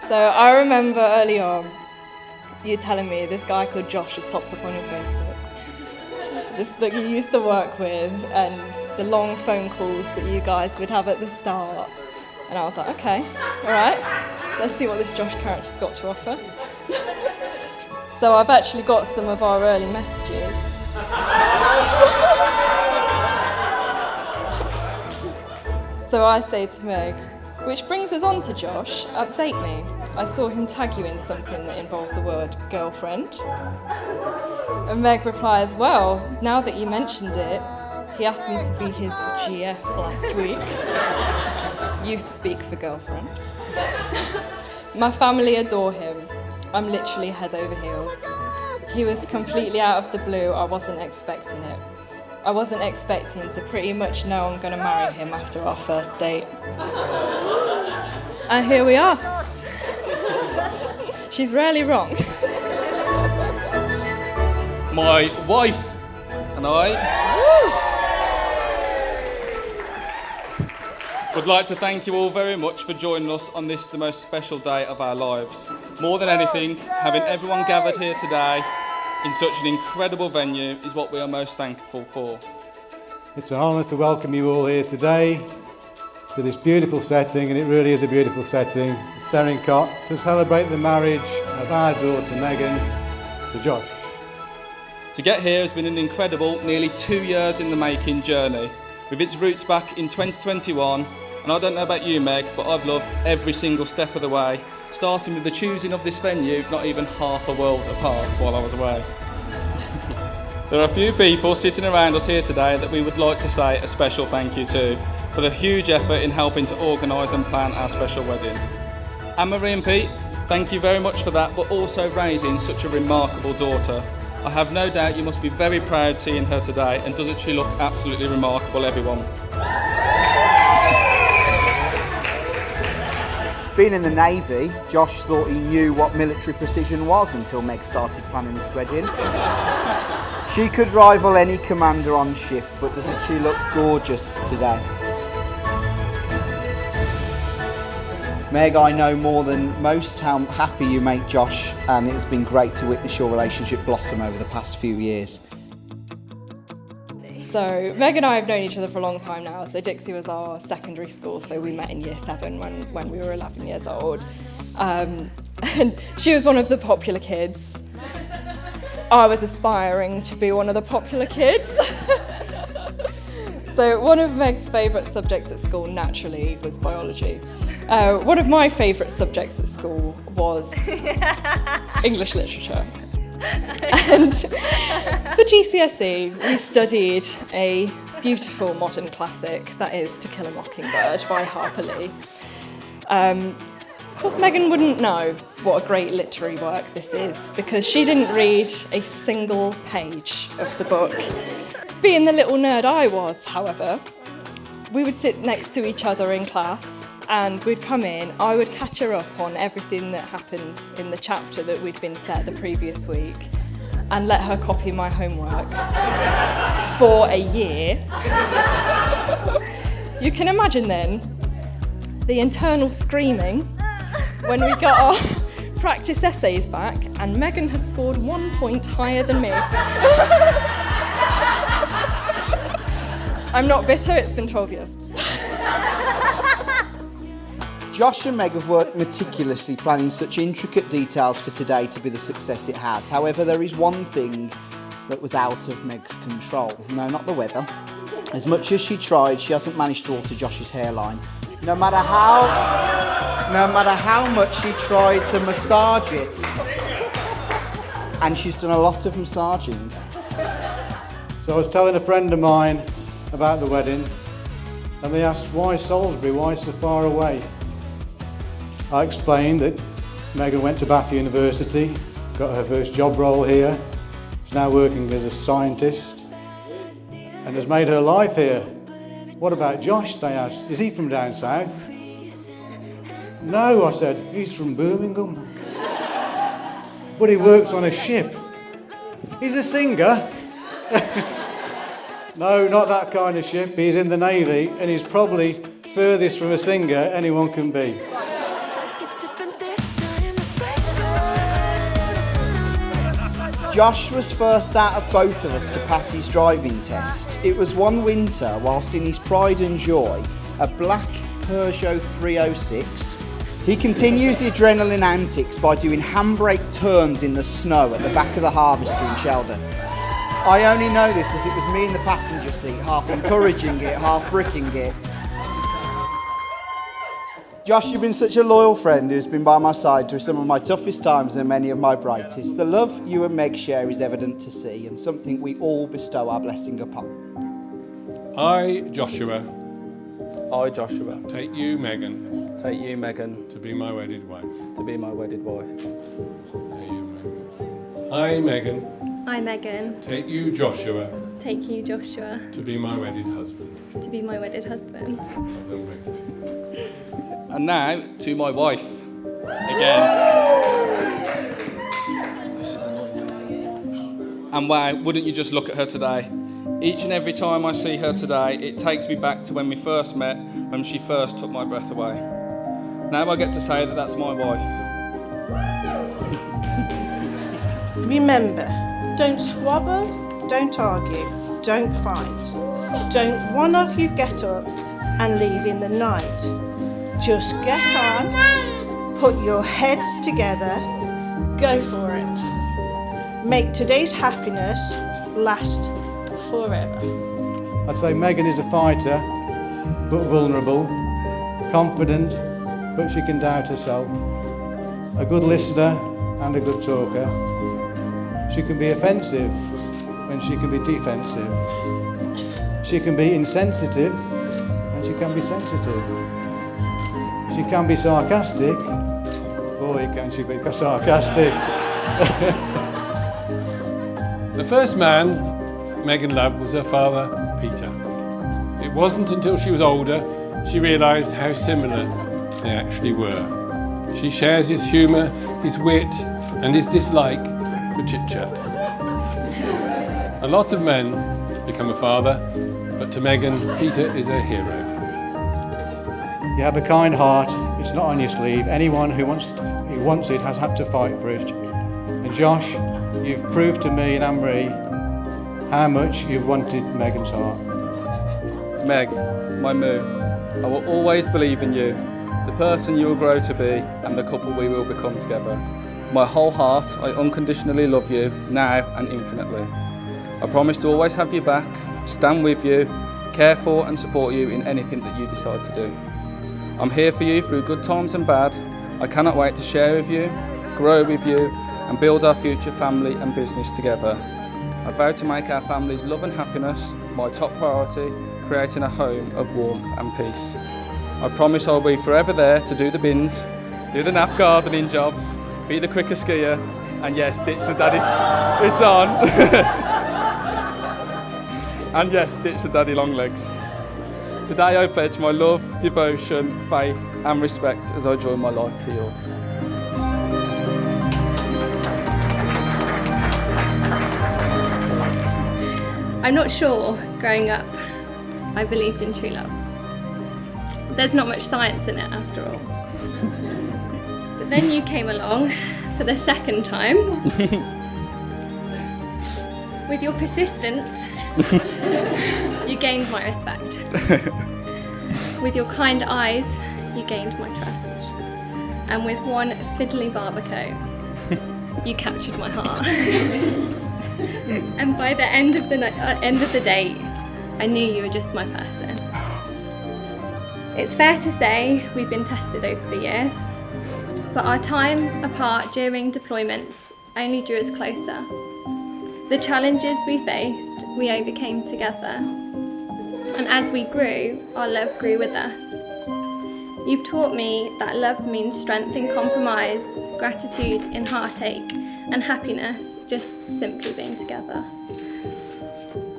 So I remember early on you telling me this guy called Josh had popped up on your Facebook, this that you used to work with, and the long phone calls that you guys would have at the start. And I was like, okay, all right, let's see what this Josh character's got to offer. So I've actually got some of our early messages. So I say to Meg, which brings us on to Josh, update me. I saw him tag you in something that involved the word girlfriend. And Meg replies, well, now that you mentioned it, he asked me to be his GF last week. Youth speak for girlfriend. My family adore him. I'm literally head over heels. He was completely out of the blue. I wasn't expecting it. I wasn't expecting to pretty much know I'm going to marry him after our first date. And here we are. She's rarely wrong. My wife and I would like to thank you all very much for joining us on this, the most special day of our lives. More than anything, having everyone gathered here today in such an incredible venue is what we are most thankful for. It's an honour to welcome you all here today to this beautiful setting, and it really is a beautiful setting, at Syrencot, to celebrate the marriage of our daughter Megan to Josh. To get here has been an incredible, nearly 2 years in the making journey, with its roots back in 2021, and I don't know about you, Meg, but I've loved every single step of the way, starting with the choosing of this venue not even half a world apart while I was away. There are a few people sitting around us here today that we would like to say a special thank you to for the huge effort in helping to organise and plan our special wedding. Anne-Marie and Pete, thank you very much for that, but also raising such a remarkable daughter. I have no doubt you must be very proud seeing her today, and doesn't she look absolutely remarkable, everyone? Being in the Navy, Josh thought he knew what military precision was until Meg started planning this wedding. She could rival any commander on ship, but doesn't she look gorgeous today? Meg, I know more than most how happy you make Josh, and it has been great to witness your relationship blossom over the past few years. So Meg and I have known each other for a long time now. So Dixie was our secondary school, so we met in year 7 when we were 11 years old. And she was one of the popular kids. I was aspiring to be one of the popular kids. So one of Meg's favourite subjects at school, naturally, was biology. One of my favourite subjects at school was English literature. And for GCSE, we studied a beautiful modern classic, that is To Kill a Mockingbird by Harper Lee. Of course, Megan wouldn't know what a great literary work this is, because she didn't read a single page of the book. Being the little nerd I was, however, we would sit next to each other in class, and we'd come in, I would catch her up on everything that happened in the chapter that we'd been set the previous week, and let her copy my homework for a year. You can imagine then the internal screaming when we got our practice essays back and Megan had scored 1 point higher than me. I'm not bitter, it's been 12 years. Josh and Meg have worked meticulously planning such intricate details for today to be the success it has. However, there is one thing that was out of Meg's control. No, not the weather. As much as she tried, she hasn't managed to alter Josh's hairline. No matter how much she tried to massage it. And she's done a lot of massaging. So I was telling a friend of mine about the wedding, and they asked, why Salisbury, why so far away? I explained that Megan went to Bath University, got her first job role here, is now working as a scientist, and has made her life here. What about Josh, they asked, is he from down south? No, I said, he's from Birmingham. But he works on a ship. He's a singer. No, not that kind of ship, he's in the Navy, and he's probably furthest from a singer anyone can be. It's different this Josh was first out of both of us to pass his driving test. It was one winter, whilst in his pride and joy, a black Peugeot 306, he continues the adrenaline antics by doing handbrake turns in the snow at the back of the harvester in Sheldon. I only know this as it was me in the passenger seat, half encouraging it, half bricking it. Josh, you've been such a loyal friend who's been by my side through some of my toughest times and many of my brightest. The love you and Meg share is evident to see and something we all bestow our blessing upon. I, Joshua, take you, Megan, to be my wedded wife. to be my wedded wife. I, Megan, take you, Joshua, to be my wedded husband. to be my wedded husband. Well done, both of you. And now to my wife. Again. This is annoying. And wow, wouldn't you just look at her today? Each and every time I see her today, it takes me back to when we first met, when she first took my breath away. Now I get to say that that's my wife. Remember, don't squabble, don't argue, don't fight. Don't one of you get up and leave in the night. Just get on, put your heads together, go for it. Make today's happiness last forever. I'd say Megan is a fighter, but vulnerable, confident, but she can doubt herself, a good listener and a good talker. She can be offensive when she can be defensive. She can be insensitive and she can be sensitive. She can be sarcastic. Boy, can she be sarcastic. The first man Megan loved was her father, Peter. It wasn't until she was older she realised how similar they actually were. She shares his humour, his wit, and his dislike for chit-chat. A lot of men become a father, but to Megan, Peter is a hero. You have a kind heart, it's not on your sleeve. Anyone who wants it has had to fight for it. And Josh, you've proved to me and Anne-Marie how much you've wanted Megan's heart. Meg, my moo, I will always believe in you, the person you will grow to be, and the couple we will become together. My whole heart, I unconditionally love you, now and infinitely. I promise to always have you back, stand with you, care for and support you in anything that you decide to do. I'm here for you through good times and bad. I cannot wait to share with you, grow with you, and build our future family and business together. I vow to make our family's love and happiness my top priority, creating a home of warmth and peace. I promise I'll be forever there to do the bins, do the naff gardening jobs, be the cricket skier, and yes, ditch the daddy. It's on. And yes, ditch the daddy long legs. Today I pledge my love, devotion, faith and respect as I join my life to yours. I'm not sure, growing up, I believed in true love. There's not much science in it after all. But then you came along for the second time. With your persistence, you gained my respect. With your kind eyes, you gained my trust. And with one fiddly barber-coat, you captured my heart. And by the end of the date, I knew you were just my person. It's fair to say we've been tested over the years, but our time apart during deployments only drew us closer. The challenges we faced, we overcame together. And as we grew, our love grew with us. You've taught me that love means strength in compromise, gratitude in heartache, and happiness just simply being together.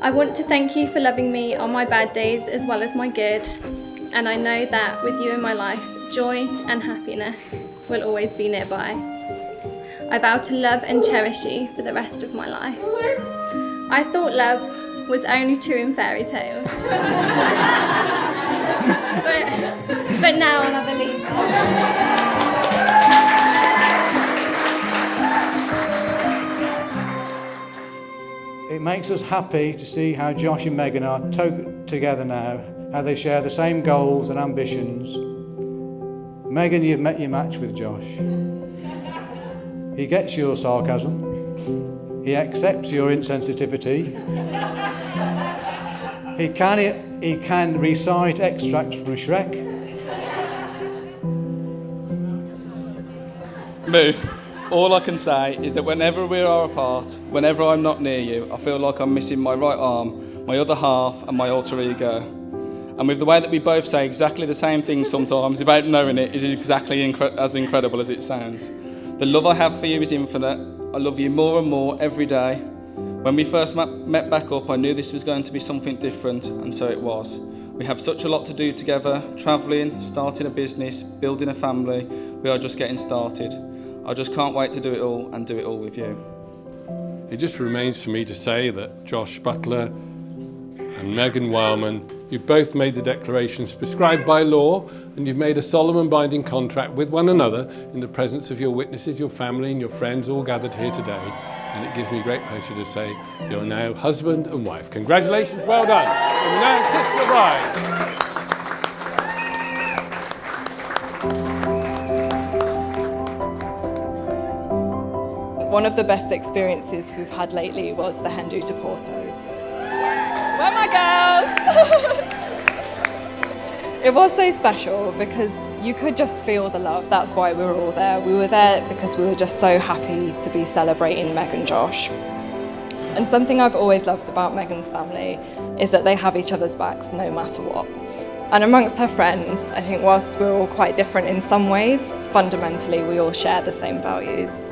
I want to thank you for loving me on my bad days as well as my good, and I know that with you in my life, joy and happiness will always be nearby. I vow to love and cherish you for the rest of my life. I thought love was only true in fairy tales. but now I'm a believer. makes us happy to see how Josh and Megan are together now, how they share the same goals and ambitions. Megan, you've met your match with Josh. He gets your sarcasm. He accepts your insensitivity. He can recite extracts from Shrek. Moo, all I can say is that whenever we are apart, whenever I'm not near you, I feel like I'm missing my right arm, my other half, and my alter ego. And with the way that we both say exactly the same thing sometimes without knowing it is exactly as incredible as it sounds. The love I have for you is infinite. I love you more and more every day. When we first met back up, I knew this was going to be something different, and so it was. We have such a lot to do together, travelling, starting a business, building a family. We are just getting started. I just can't wait to do it all and do it all with you. It just remains for me to say that Josh Butler and Megan Wildman, you've both made the declarations prescribed by law, and you've made a solemn and binding contract with one another in the presence of your witnesses, your family and your friends all gathered here today. And it gives me great pleasure to say you're now husband and wife. Congratulations, well done. You will now kiss your bride. One of the best experiences we've had lately was the Hendu to Porto. Where are my girls? It was so special because you could just feel the love. That's why we were all there. We were there because we were just so happy to be celebrating Meg and Josh. And something I've always loved about Megan's family is that they have each other's backs no matter what. And amongst her friends, I think whilst we're all quite different in some ways, fundamentally we all share the same values.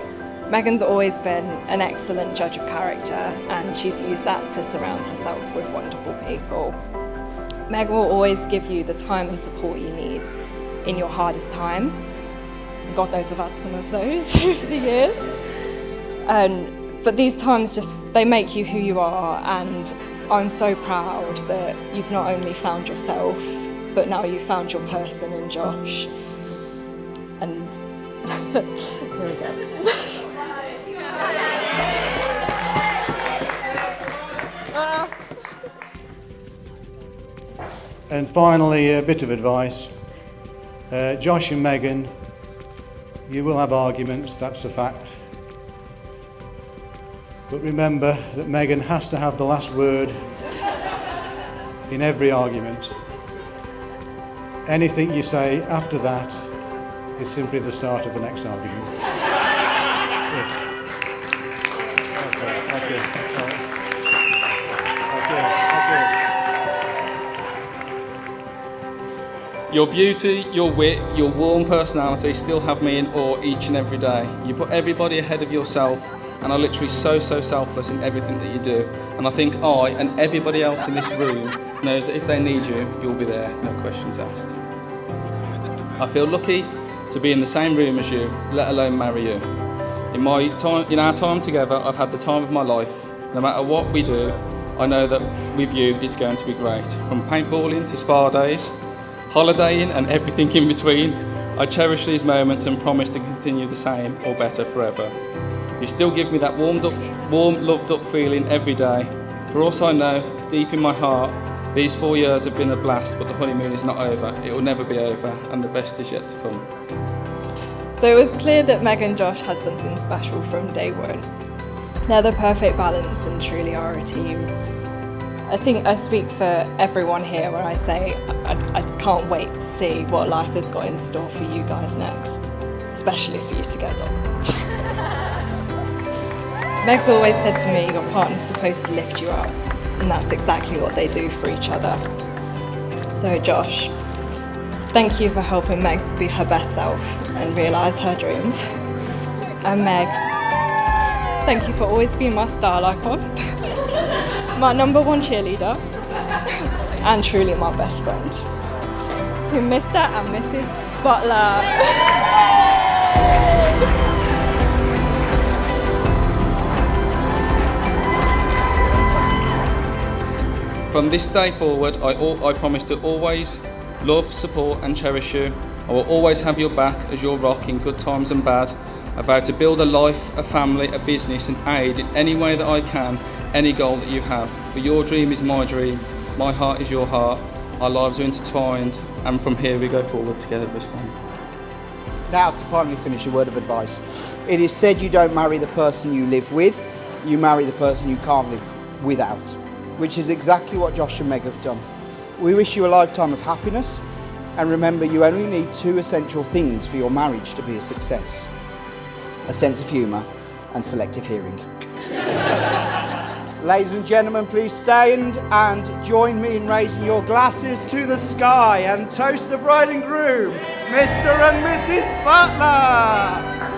Megan's always been an excellent judge of character, and she's used that to surround herself with wonderful people. Meg will always give you the time and support you need in your hardest times. God knows we've had some of those over the years. But these times they make you who you are, and I'm so proud that you've not only found yourself, but now you've found your person in Josh. And here we go. And finally, a bit of advice. Josh and Megan, you will have arguments, that's a fact. But remember that Megan has to have the last word in every argument. Anything you say after that is simply the start of the next argument. Okay. Your beauty, your wit, your warm personality still have me in awe each and every day. You put everybody ahead of yourself and are literally so selfless in everything that you do. And I think I and everybody else in this room knows that if they need you, you'll be there, no questions asked. I feel lucky to be in the same room as you, let alone marry you. In our time together, I've had the time of my life. No matter what we do, I know that with you, it's going to be great. From paintballing to spa days, holidaying and everything in between, I cherish these moments and promise to continue the same or better forever. You still give me that warm, loved up feeling every day. For us, I know, deep in my heart, these 4 years have been a blast, but the honeymoon is not over. It will never be over, and the best is yet to come. So it was clear that Meg and Josh had something special from day one. They're the perfect balance and truly are a team. I think I speak for everyone here when I say I can't wait to see what life has got in store for you guys next, especially for you together. Meg's always said to me, your partner's supposed to lift you up, and that's exactly what they do for each other. So Josh, thank you for helping Meg to be her best self and realise her dreams. And Meg, thank you for always being my style icon, my #1 cheerleader, and truly my best friend. To Mr. and Mrs. Butler. From this day forward, I promise to always love, support and cherish you. I will always have your back as your rock in good times and bad. I vow to build a life, a family, a business and aid in any way that I can any goal that you have. For your dream is my dream, my heart is your heart, our lives are intertwined, and from here we go forward together, respond. Now, to finally finish, a word of advice. It is said you don't marry the person you live with, you marry the person you can't live without, which is exactly what Josh and Meg have done. We wish you a lifetime of happiness, and remember, you only need 2 essential things for your marriage to be a success: a sense of humour and selective hearing. Ladies and gentlemen, please stand and join me in raising your glasses to the sky and toast the bride and groom, Mr. and Mrs. Butler.